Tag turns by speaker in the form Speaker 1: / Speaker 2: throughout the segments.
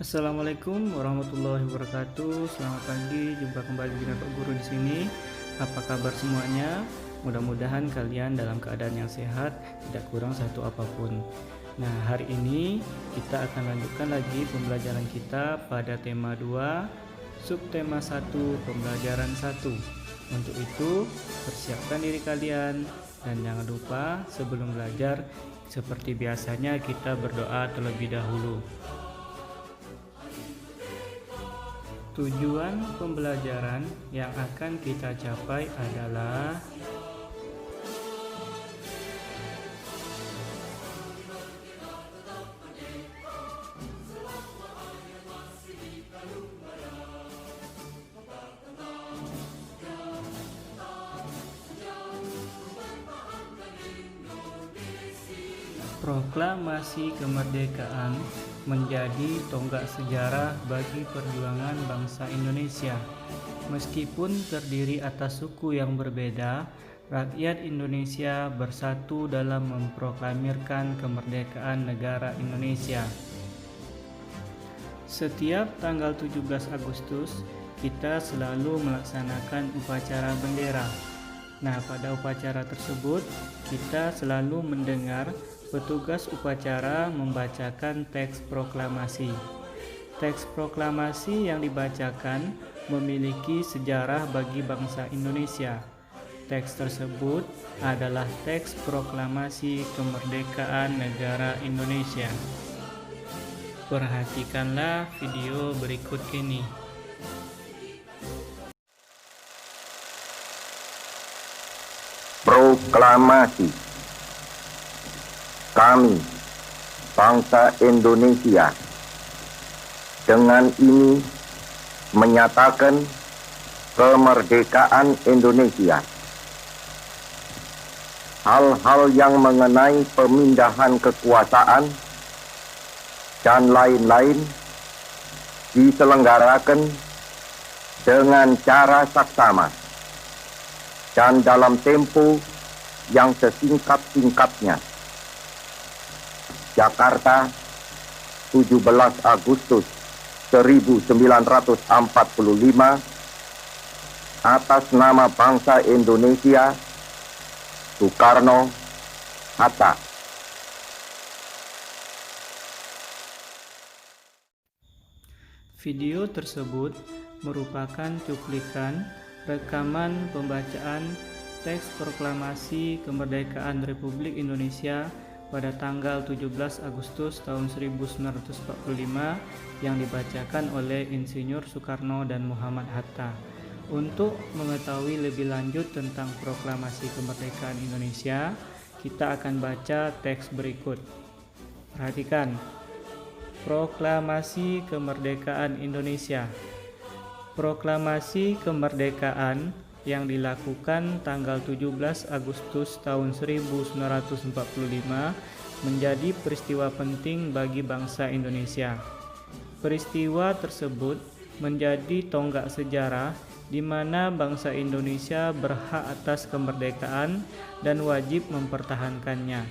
Speaker 1: Assalamualaikum warahmatullahi wabarakatuh. Selamat pagi, jumpa kembali dengan Pak Guru di sini. Apa kabar semuanya? Mudah-mudahan kalian dalam keadaan yang sehat, tidak kurang satu apapun. Nah, hari ini kita akan lanjutkan lagi pembelajaran kita pada tema 2, subtema 1, pembelajaran 1. Untuk itu, persiapkan diri kalian dan jangan lupa sebelum belajar seperti biasanya kita berdoa terlebih dahulu. Tujuan pembelajaran yang akan kita capai adalah proklamasi kemerdekaan menjadi tonggak sejarah bagi perjuangan bangsa Indonesia. Meskipun terdiri atas suku yang berbeda, rakyat Indonesia bersatu dalam memproklamirkan kemerdekaan negara Indonesia. Setiap tanggal 17 Agustus, kita selalu melaksanakan upacara bendera. Nah, pada upacara tersebut, kita selalu mendengar petugas upacara membacakan teks proklamasi. Teks proklamasi yang dibacakan memiliki sejarah bagi bangsa Indonesia. Teks tersebut adalah teks proklamasi kemerdekaan negara Indonesia. Perhatikanlah video berikut ini.
Speaker 2: Proklamasi. Kami, bangsa Indonesia, dengan ini menyatakan kemerdekaan Indonesia. Hal-hal yang mengenai pemindahan kekuasaan dan lain-lain diselenggarakan dengan cara saksama dan dalam tempo yang sesingkat-singkatnya. Jakarta, 17 Agustus 1945, atas nama bangsa Indonesia, Soekarno-Hatta.
Speaker 1: Video tersebut merupakan cuplikan rekaman pembacaan teks proklamasi kemerdekaan Republik Indonesia pada tanggal 17 Agustus tahun 1945 yang dibacakan oleh Insinyur Soekarno dan Muhammad Hatta. Untuk mengetahui lebih lanjut tentang proklamasi kemerdekaan Indonesia, kita akan baca teks berikut. Perhatikan. Proklamasi kemerdekaan Indonesia. Proklamasi kemerdekaan yang dilakukan tanggal 17 Agustus tahun 1945 menjadi peristiwa penting bagi bangsa Indonesia. Peristiwa tersebut menjadi tonggak sejarah di mana bangsa Indonesia berhak atas kemerdekaan dan wajib mempertahankannya.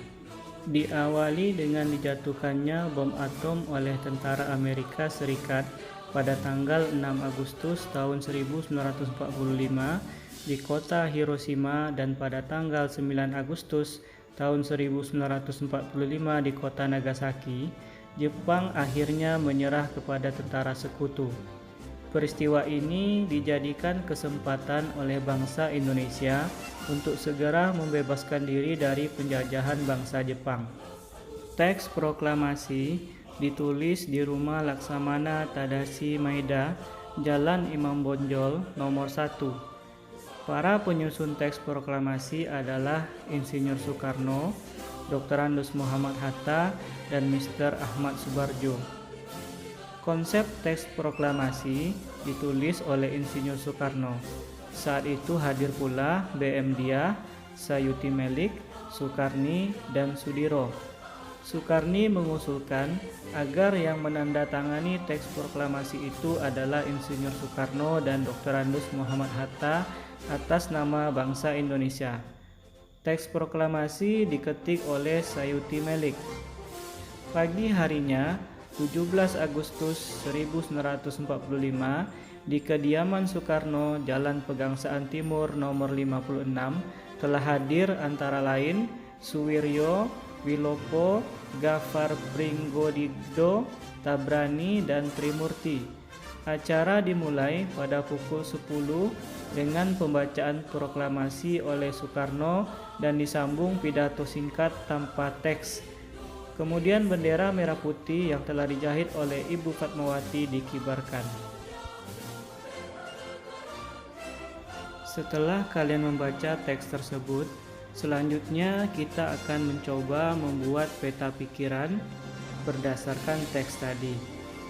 Speaker 1: Diawali dengan dijatuhkannya bom atom oleh tentara Amerika Serikat pada tanggal 6 Agustus tahun 1945 di kota Hiroshima dan pada tanggal 9 Agustus tahun 1945 di kota Nagasaki, Jepang akhirnya menyerah kepada tentara sekutu. Peristiwa ini dijadikan kesempatan oleh bangsa Indonesia untuk segera membebaskan diri dari penjajahan bangsa Jepang. Teks proklamasi ditulis di Rumah Laksamana Tadashi Maeda, Jalan Imam Bonjol, nomor 1. Para penyusun teks proklamasi adalah Insinyur Soekarno, Dr. Andes Muhammad Hatta, dan Mr. Ahmad Subarjo. Konsep teks proklamasi ditulis oleh Insinyur Soekarno. Saat itu hadir pula B.M. Dia, Sayuti Melik, Soekarni, dan Sudiro. Soekarni mengusulkan agar yang menandatangani teks proklamasi itu adalah Insinyur Soekarno dan Dr. Andes Muhammad Hatta atas nama bangsa Indonesia. Teks proklamasi diketik oleh Sayuti Melik. Pagi harinya, 17 Agustus 1945 di kediaman Soekarno, Jalan Pegangsaan Timur nomor 56, telah hadir antara lain Suwiryo, Wilopo, Gafar Pringgodito, Tabrani, dan Trimurti. Acara dimulai pada pukul 10 dengan pembacaan proklamasi oleh Soekarno dan disambung pidato singkat tanpa teks. Kemudian bendera merah putih yang telah dijahit oleh Ibu Fatmawati dikibarkan. Setelah kalian membaca teks tersebut, selanjutnya kita akan mencoba membuat peta pikiran berdasarkan teks tadi.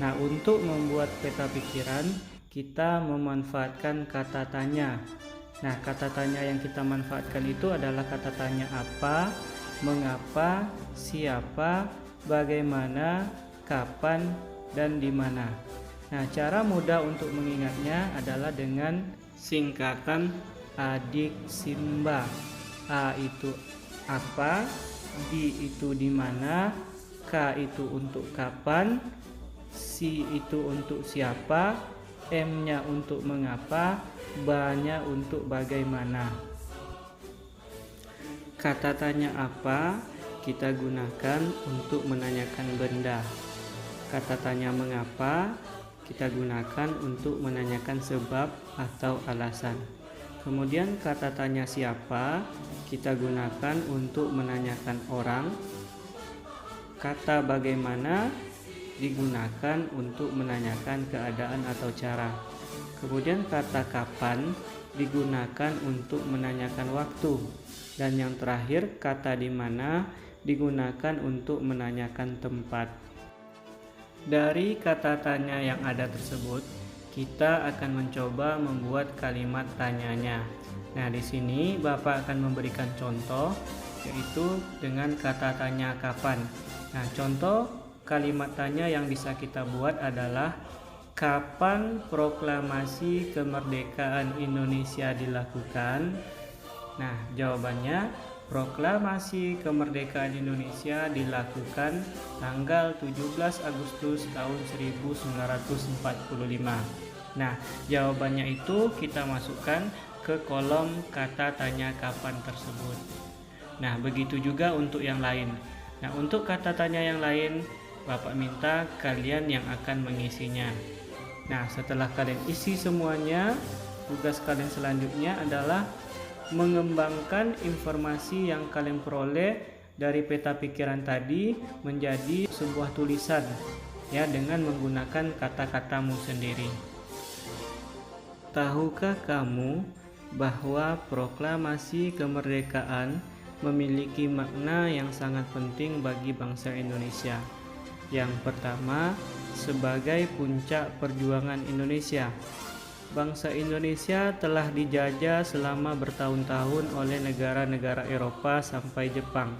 Speaker 1: Nah, untuk membuat peta pikiran, kita memanfaatkan kata tanya. Nah, kata tanya yang kita manfaatkan itu adalah kata tanya apa, mengapa, siapa, bagaimana, kapan, dan di mana. Nah, cara mudah untuk mengingatnya adalah dengan singkatan adik Simba. A itu apa, di itu di mana, K itu untuk kapan, C itu untuk siapa, M-nya untuk mengapa, B-nya untuk bagaimana. Kata tanya apa kita gunakan untuk menanyakan benda. Kata tanya mengapa kita gunakan untuk menanyakan sebab atau alasan. Kemudian kata tanya siapa kita gunakan untuk menanyakan orang. Kata bagaimana digunakan untuk menanyakan keadaan atau cara. Kemudian kata kapan digunakan untuk menanyakan waktu. Dan yang terakhir, kata di mana digunakan untuk menanyakan tempat. Dari kata tanya yang ada tersebut, kita akan mencoba membuat kalimat tanyanya. Nah, di sini Bapak akan memberikan contoh, yaitu dengan kata tanya kapan. Nah, contoh kalimat tanya yang bisa kita buat adalah kapan proklamasi kemerdekaan Indonesia dilakukan? Nah, jawabannya proklamasi kemerdekaan Indonesia dilakukan tanggal 17 Agustus tahun 1945. Nah, jawabannya itu kita masukkan ke kolom kata tanya kapan tersebut. Nah, begitu juga untuk yang lain. Nah, untuk kata tanya yang lain, Bapak minta kalian yang akan mengisinya. Nah, setelah kalian isi semuanya, tugas kalian selanjutnya adalah mengembangkan informasi yang kalian peroleh dari peta pikiran tadi menjadi sebuah tulisan, ya, dengan menggunakan kata-katamu sendiri. Tahukah kamu bahwa proklamasi kemerdekaan memiliki makna yang sangat penting bagi bangsa Indonesia? Yang pertama, sebagai puncak perjuangan Indonesia. Bangsa Indonesia telah dijajah selama bertahun-tahun oleh negara-negara Eropa sampai Jepang.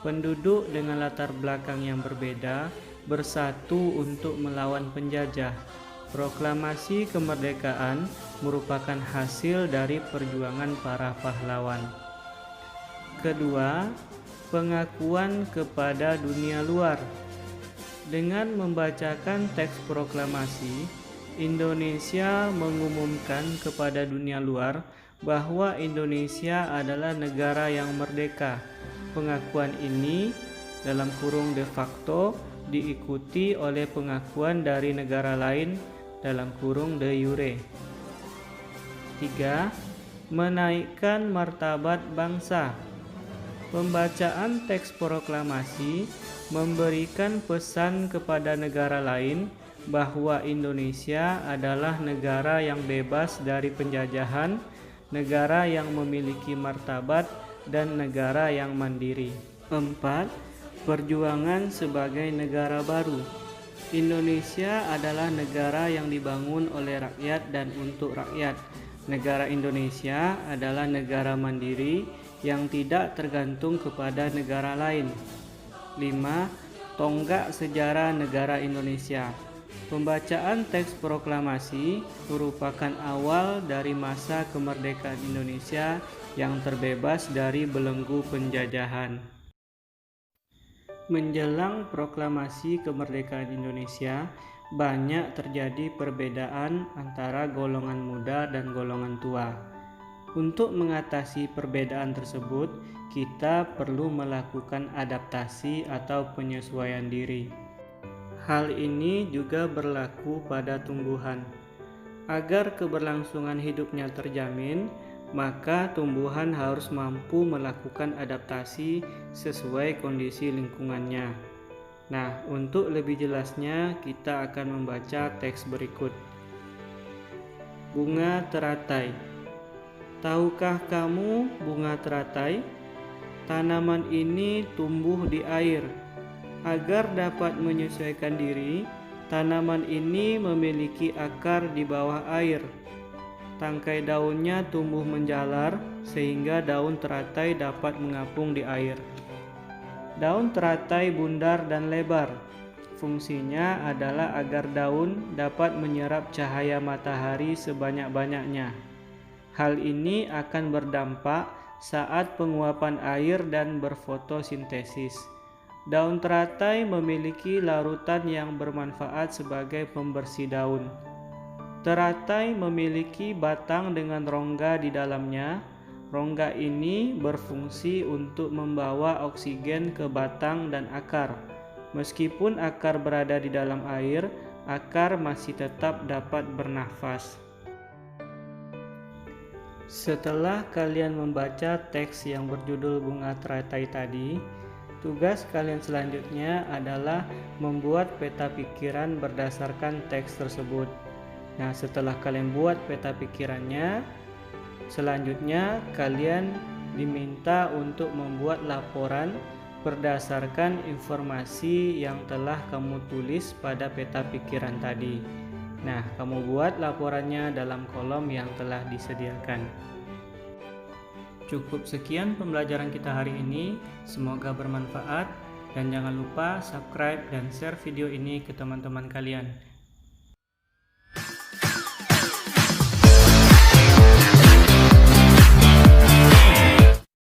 Speaker 1: Penduduk dengan latar belakang yang berbeda bersatu untuk melawan penjajah. Proklamasi kemerdekaan merupakan hasil dari perjuangan para pahlawan. Kedua, pengakuan kepada dunia luar. Dengan membacakan teks proklamasi, Indonesia mengumumkan kepada dunia luar bahwa Indonesia adalah negara yang merdeka. Pengakuan ini dalam kurung de facto diikuti oleh pengakuan dari negara lain dalam kurung de jure. 3. Menaikkan martabat bangsa. Pembacaan teks proklamasi memberikan pesan kepada negara lain bahwa Indonesia adalah negara yang bebas dari penjajahan, negara yang memiliki martabat, dan negara yang mandiri. 4. Perjuangan sebagai negara baru. Indonesia adalah negara yang dibangun oleh rakyat dan untuk rakyat. Negara Indonesia adalah negara mandiri yang tidak tergantung kepada negara lain. 5. Tonggak sejarah negara Indonesia. Pembacaan teks proklamasi merupakan awal dari masa kemerdekaan Indonesia yang terbebas dari belenggu penjajahan. Menjelang proklamasi kemerdekaan Indonesia, banyak terjadi perbedaan antara golongan muda dan golongan tua. Untuk mengatasi perbedaan tersebut, kita perlu melakukan adaptasi atau penyesuaian diri. Hal ini juga berlaku pada tumbuhan. Agar keberlangsungan hidupnya terjamin, maka tumbuhan harus mampu melakukan adaptasi sesuai kondisi lingkungannya. Nah, untuk lebih jelasnya, kita akan membaca teks berikut. Bunga teratai. Tahukah kamu bunga teratai? Tanaman ini tumbuh di air. Agar dapat menyesuaikan diri, tanaman ini memiliki akar di bawah air. Tangkai daunnya tumbuh menjalar sehingga daun teratai dapat mengapung di air. Daun teratai bundar dan lebar. Fungsinya adalah agar daun dapat menyerap cahaya matahari sebanyak-banyaknya. Hal ini akan berdampak saat penguapan air dan berfotosintesis. Daun teratai memiliki larutan yang bermanfaat sebagai pembersih daun. Teratai memiliki batang dengan rongga di dalamnya. Rongga ini berfungsi untuk membawa oksigen ke batang dan akar. Meskipun akar berada di dalam air, akar masih tetap dapat bernafas. Setelah kalian membaca teks yang berjudul Bunga Teratai tadi, tugas kalian selanjutnya adalah membuat peta pikiran berdasarkan teks tersebut. Nah, setelah kalian buat peta pikirannya, selanjutnya kalian diminta untuk membuat laporan berdasarkan informasi yang telah kamu tulis pada peta pikiran tadi. Nah, kamu buat laporannya dalam kolom yang telah disediakan. Cukup sekian pembelajaran kita hari ini, semoga bermanfaat dan jangan lupa subscribe dan share video ini ke teman-teman kalian.